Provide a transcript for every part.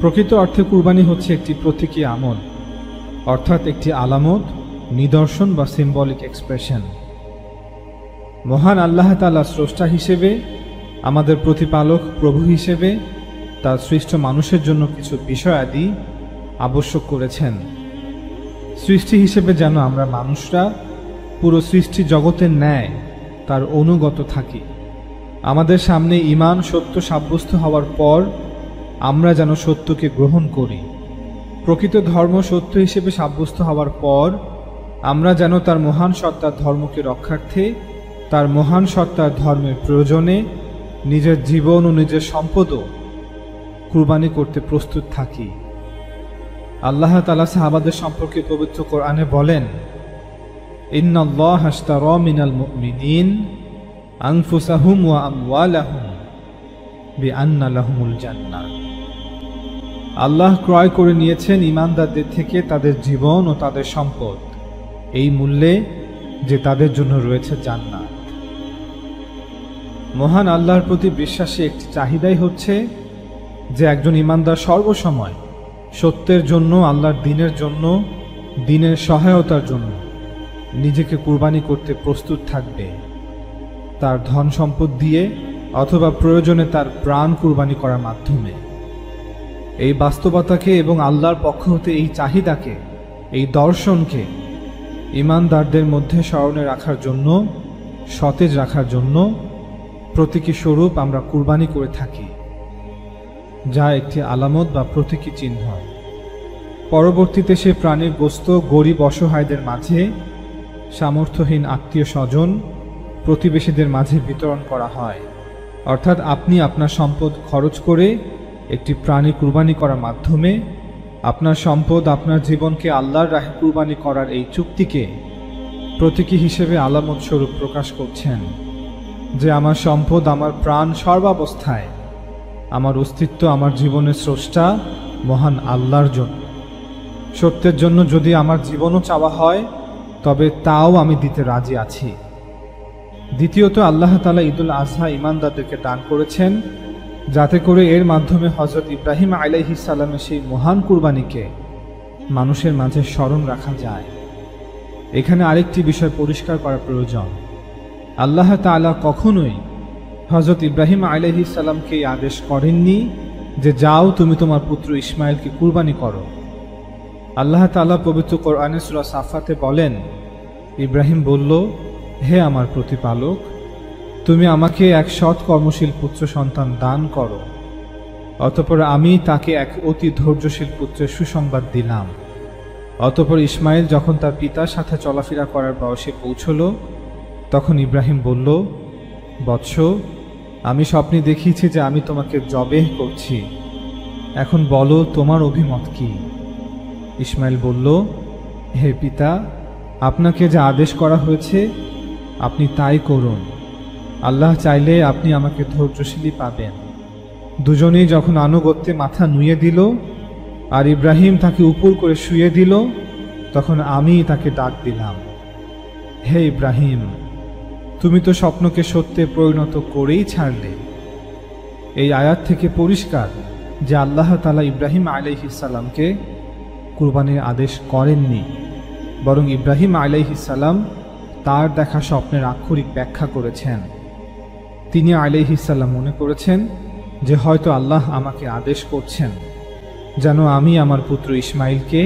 প্রকৃত অর্থে কুরবানি হচ্ছে একটি প্রতীকী আমল, অর্থাৎ একটি আলামত, নিদর্শন বা সিম্বলিক এক্সপ্রেশন। মহান আল্লাহ তাআলা স্রষ্টা হিসেবে, আমাদের প্রতিপালক প্রভু হিসেবে তার সৃষ্ট মানুষের জন্য কিছু বিষয়াদি আবশ্যক করেছেন। সৃষ্টি হিসেবে যেন আমরা মানুষরা পুরো সৃষ্টি জগতের ন্যায় তার অনুগত থাকি। আমাদের সামনে ঈমান সত্য সাব্যস্ত হওয়ার পর আমরা যেন সত্যকে গ্রহণ করি। প্রকৃত ধর্ম সত্য হিসেবে সাব্যস্ত হওয়ার পর আমরা যেন তার মহান সত্তার ধর্মকে রক্ষার্থে, তার মহান সত্তার ধর্মের প্রয়োজনে নিজের জীবন ও নিজের সম্পদও কুরবানি করতে প্রস্তুত থাকি। আল্লাহ তাআলা সাহাবাদের সম্পর্কে পবিত্র কোরআনে বলেন, ইন্নাল্লাহা আশতারা মিনাল মুমিনিন আনফুসাহুম ওয়া আমওয়ালাহুম বিআন্না লাহুমুল জান্নাহ। আল্লাহ ক্রয় করে নিয়েছেন ঈমানদারদের থেকে তাদের জীবন ও তাদের সম্পদ এই মূল্যে যে তাদের জন্য রয়েছে জান্নাত। মহান আল্লাহর প্রতি বিশ্বাসী একটি চাহিদাই হচ্ছে যে একজন ঈমানদার সর্বসময় সত্যের জন্য, আল্লাহর দ্বীনের জন্য, দ্বীনের সহায়তার জন্য নিজেকে কুরবানি করতে প্রস্তুত থাকবে, তার ধন সম্পদ দিয়ে অথবা প্রয়োজনে তার প্রাণ কুরবানি করার মাধ্যমে। এই বাস্তবতাকে এবং আল্লাহর পক্ষ হতে এই চাহিদাকে, এই দর্শনকে ঈমানদারদের মধ্যে স্মরণে রাখার জন্য, সতেজ রাখার জন্য প্রতীকী স্বরূপ আমরা কুরবানি করে থাকি, যা একটি আলামত বা প্রতীকী চিহ্ন। পরবর্তীতে সে প্রাণীর গোশত গরিব অসহায়দের মাঝে, সামর্থ্যহীন আত্মীয় স্বজন, প্রতিবেশীদের মাঝে বিতরণ করা হয়। অর্থাৎ আপনি আপনার সম্পদ খরচ করে একটি প্রাণী কুরবানি করার মাধ্যমে আপনার সম্পদ, আপনার জীবনকে আল্লাহর রাহে কুরবানি করার এই চুক্তিকে প্রতীকী হিসেবে আলামত স্বরূপ প্রকাশ করছেন যে আমার সম্পদ, আমার প্রাণ সর্বাবস্থায়, আমার অস্তিত্ব, আমার জীবনের স্রষ্টা মহান আল্লাহর জন্য। সত্যের জন্য যদি আমার জীবনও চাওয়া হয় তবে তাও আমি দিতে রাজি আছি। দ্বিতীয়ত, আল্লাহ তাআলা ঈদুল আজহা ঈমানদারদেরকে দান করেছেন যাতে করে এর মাধ্যমে হযরত ইব্রাহিম আলাইহিস সালামের সেই মহান কুরবানিকে মানুষের মাঝে স্মরণ রাখা যায়। এখানে আরেকটি বিষয় পরিষ্কার করা প্রয়োজন। আল্লাহ তাআলা কখনোই হযরত ইব্রাহিম আলাইহিস সালামকে এই আদেশ করেননি যে যাও তুমি তোমার পুত্র ইসমাইলকে কুরবানি করো। আল্লাহ তাআলা পবিত্র কোরআনে সূরা সাফাতে বলেন, ইব্রাহিম বলল, হে আমার প্রতিপালক, তুমি আমাকে এক সৎ কর্মশীল পুত্র সন্তান দান করো। অতঃপর আমি তাকে এক অতি ধৈর্যশীল পুত্রের সুসংবাদ দিলাম। অতঃপর ইসমাইল যখন তার পিতার সাথে চলাফেরা করার বয়সে পৌঁছল, তখন ইব্রাহিম বলল, বৎস, আমি স্বপ্নে দেখিয়েছি যে আমি তোমাকে জবেহ করছি, এখন বলো তোমার অভিমত কি? ইসমাইল বলল, হে পিতা, আপনাকে যা আদেশ করা হয়েছে আপনি তাই করুন। আল্লাহ চাইলে আপনি আমাকে ধৈর্যশীলই পাবেন। দুজনেই যখন আনুগত্যে মাথা নুয়ে দিল আর ইব্রাহিম তাকে উপর করে শুয়ে দিল, তখন আমি তাকে ডাক দিলাম, হে ইব্রাহিম, তুমি তো স্বপ্নকে সত্যে পরিণত করেই ছাড়লে। এই আয়াত থেকে পরিষ্কার যে আল্লাহ তাআলা ইব্রাহিম আলাইহিস সালামকে কুরবানির আদেশ করেননি, বরং ইব্রাহিম আলাইহিস সালাম তার দেখা স্বপ্নের আক্ষরিক ব্যাখ্যা করেছেন। তিনি আলাইহিস সালাম মনে করেছেন যে হয়তো আল্লাহ আমাকে আদেশ করছেন যেন আমি আমার পুত্র ইসমাইলকে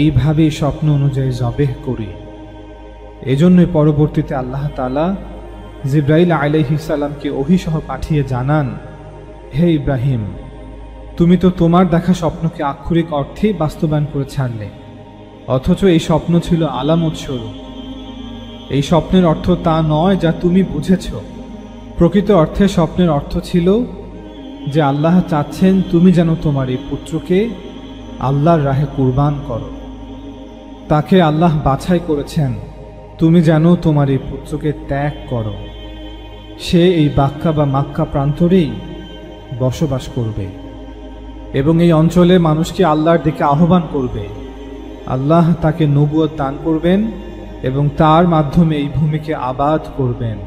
এইভাবেই স্বপ্ন অনুযায়ী জবেহ করি। এজন্যই পরবর্তীতে আল্লাহ তাআলা জিবরাইল আলাইহিস সালামকে ওহীসহ পাঠিয়ে জানান, হে ইব্রাহিম, তুমি তো তোমার দেখা স্বপ্নকে আক্ষরিক অর্থেই বাস্তবায়ন করে ছাড়লে, অথচ এই স্বপ্ন ছিল আলামত স্বরূপ। এই স্বপ্নের অর্থ তা নয় যা তুমি বুঝেছ। প্রকৃত অর্থে স্বপ্নের অর্থ ছিল যে আল্লাহ চাচ্ছেন তুমি যেন তোমার এই পুত্রকে আল্লাহর রাহে কুরবান করো। তাকে আল্লাহ বাছাই করেছেন তুমি যেন তোমার এই পুত্রকে ত্যাগ করো। সে এই বাক্কা বা মাক্কা প্রান্তরেই বসবাস করবে এবং এই অঞ্চলে মানুষকে আল্লাহর দিকে আহ্বান করবে। আল্লাহ তাকে নবুয়ত দান করবেন এবং তার মাধ্যমে এই ভূমিকে আবাদ করবেন।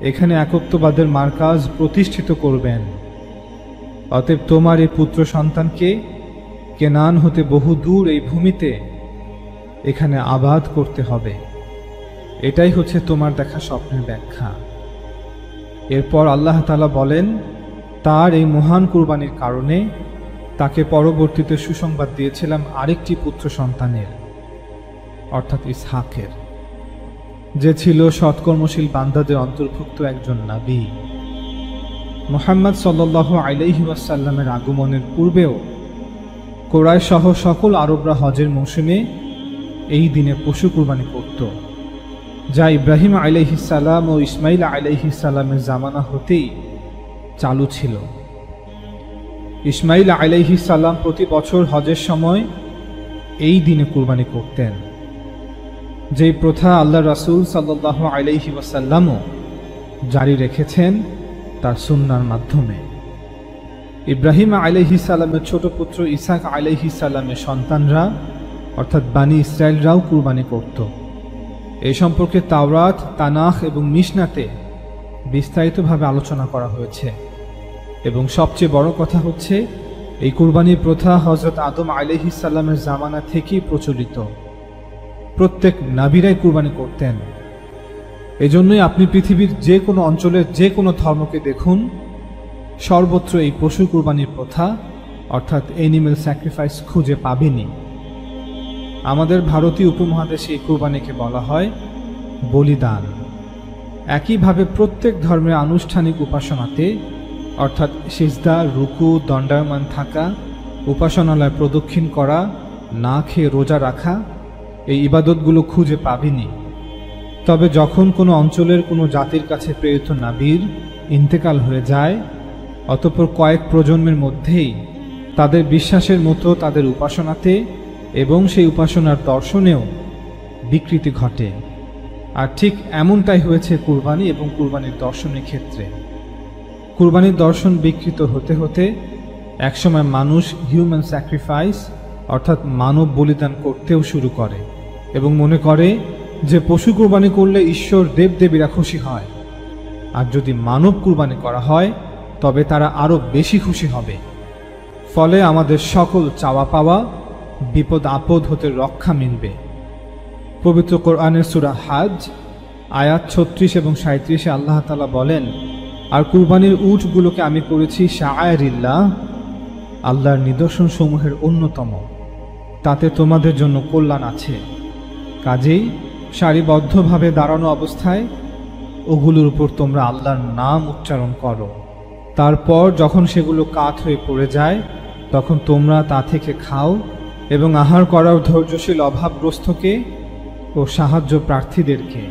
এখানে একত্ববাদের মার্কাজ প্রতিষ্ঠিত করবেন। অতএব তোমার এই পুত্র সন্তানকে কেনান হতে বহু দূর এই ভূমিতে এখানে আবাদ করতে হবে। এটাই হচ্ছে তোমার দেখা স্বপ্নের ব্যাখ্যা। এরপর আল্লাহ তাআলা বলেন, তার এই মহান কুরবানির কারণে তাকে পরবর্তীতে সুসংবাদ দিয়েছিলাম আরেকটি পুত্র সন্তানের, অর্থাৎ ইসহাকের, যে ছিল সৎকর্মশীল বান্দাদের অন্তর্ভুক্ত একজন নবী। মুহাম্মদ সাল্লাল্লাহু আলাইহি ওয়াসাল্লামের আগমনের পূর্বেও কুরাইশ সহ সকল আরবরা হজের মৌসুমে এই দিনে পশু কুরবানি করত, যা ইব্রাহিম আলাইহিস সালাম ও ইসমাইল আলাইহিস সালামের জামানা হতেই চালু ছিল। ইসমাইল আলাইহিস সালাম প্রতি বছর হজের সময় এই দিনে কুরবানি করতেন, যেই প্রথা আল্লাহ রাসূল সাল্লাল্লাহু আলাইহি ওয়াসাল্লামও জারি রেখেছেন তার সুন্নাহর মাধ্যমে। ইব্রাহিম আলাইহিস সালামের ছোট পুত্র ইসহাক আলাইহিস সালামের সন্তানরা অর্থাৎ বানি ইসরায়েলরাও কুরবানি করত। এই সম্পর্কে তাওরাত, তানাখ এবং মিশনাতে বিস্তারিতভাবে আলোচনা করা হয়েছে। এবং সবচেয়ে বড় কথা হচ্ছে, এই কুরবানির প্রথা হযরত আদম আলাইহিস সালামের জামানা থেকেই প্রচলিত। প্রত্যেক নবীরাই কুরবানি করতেন। এজন্যই আপনি পৃথিবীর যে কোনো অঞ্চলের যে কোনো ধর্মকে দেখুন, সর্বত্র এই পশু কুরবানির প্রথা অর্থাৎ এনিম্যাল স্যাক্রিফাইস খুঁজে পাবেনি। আমাদের ভারতীয় উপমহাদেশে এই কুরবানিকে বলা হয় বলিদান। একইভাবে প্রত্যেক ধর্মের আনুষ্ঠানিক উপাসনাতে অর্থাৎ সিজদা, রুকু, দণ্ডায়মান থাকা, উপাসনালয় প্রদক্ষিণ করা, না খেয়ে রোজা রাখা, এই ইবাদতগুলো খুঁজে পাবেনি। তবে যখন কোনো অঞ্চলের কোনো জাতির কাছে প্রেরিত নবীর ইন্তেকাল হয়ে যায়, অতঃপর কয়েক প্রজন্মের মধ্যেই তাদের বিশ্বাসের মতো তাদের উপাসনাতে এবং সেই উপাসনার দর্শনেও বিকৃতি ঘটে। আর ঠিক এমনটাই হয়েছে কুরবানি এবং কুরবানির দর্শনের ক্ষেত্রে। কুরবানির দর্শন বিকৃত হতে হতে একসময় মানুষ হিউম্যান স্যাক্রিফাইস অর্থাৎ মানব বলিদান করতেও শুরু করে এবং মনে করে যে পশু কুরবানি করলে ঈশ্বর দেবদেবীরা খুশি হয়, আর যদি মানব কুরবানি করা হয় তবে তারা আরো বেশি খুশি হবে। ফলে আমাদের সকল চাওয়া পাওয়া, বিপদ আপদ হতে রক্ষা মিলবে। পবিত্র কোরআনের সূরা হাজ আয়াত 36 এবং 37 আল্লাহ তাআলা বলেন, আর কুরবানির উটগুলোকে আমি করেছি শাআইরিল্লাহ, আল্লাহর নিদর্শন সমূহের অন্যতম, তাতে তোমাদের জন্য কল্যাণ আছে। কাজেই সারিবদ্ধভাবে দাঁড়ানো অবস্থায় ওগুলোর উপর তোমরা আল্লাহর নাম উচ্চারণ করো। তারপর যখন সেগুলো কাত হয়ে পড়ে যায় তখন তোমরা তা থেকে খাও এবং আহার করার ধৈর্যশীল অভাবগ্রস্তকে ও সাহায্য প্রার্থীদেরকে।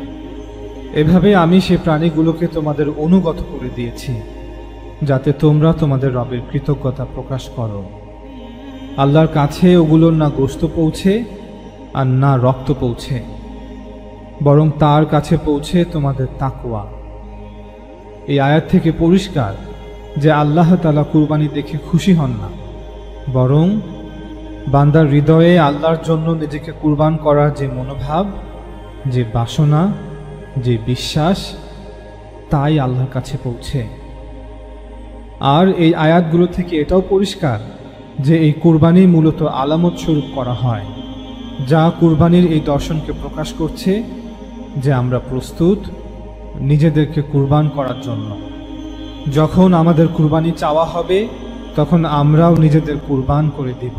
এভাবে আমি সে প্রাণীগুলোকে তোমাদের অনুগত করে দিয়েছি, যাতে তোমরা তোমাদের রবের কৃতজ্ঞতা প্রকাশ করো। আল্লাহর কাছে ওগুলোর না গোশত পৌঁছে আর না রক্ত পৌঁছে, বরং তার কাছে পৌঁছে তোমাদের তাকওয়া। এই আয়াত থেকে পরিষ্কার যে আল্লাহ তাআলা কুরবানি দেখে খুশি হন না, বরং বান্দার হৃদয়ে আল্লাহর জন্য নিজেকে কুরবান করার যে মনোভাব, যে বাসনা, যে বিশ্বাস, তাই আল্লাহর কাছে পৌঁছে। আর এই আয়াতগুলো থেকে এটাও পরিষ্কার যে এই কুরবানি মূলত আলামত স্বরূপ করা হয়, যা কুরবানির এই দর্শনকে প্রকাশ করছে যে আমরা প্রস্তুত নিজেদেরকে কুরবান করার জন্য। যখন আমাদের কুরবানি চাওয়া হবে তখন আমরাও নিজেদের কুরবান করে দিব।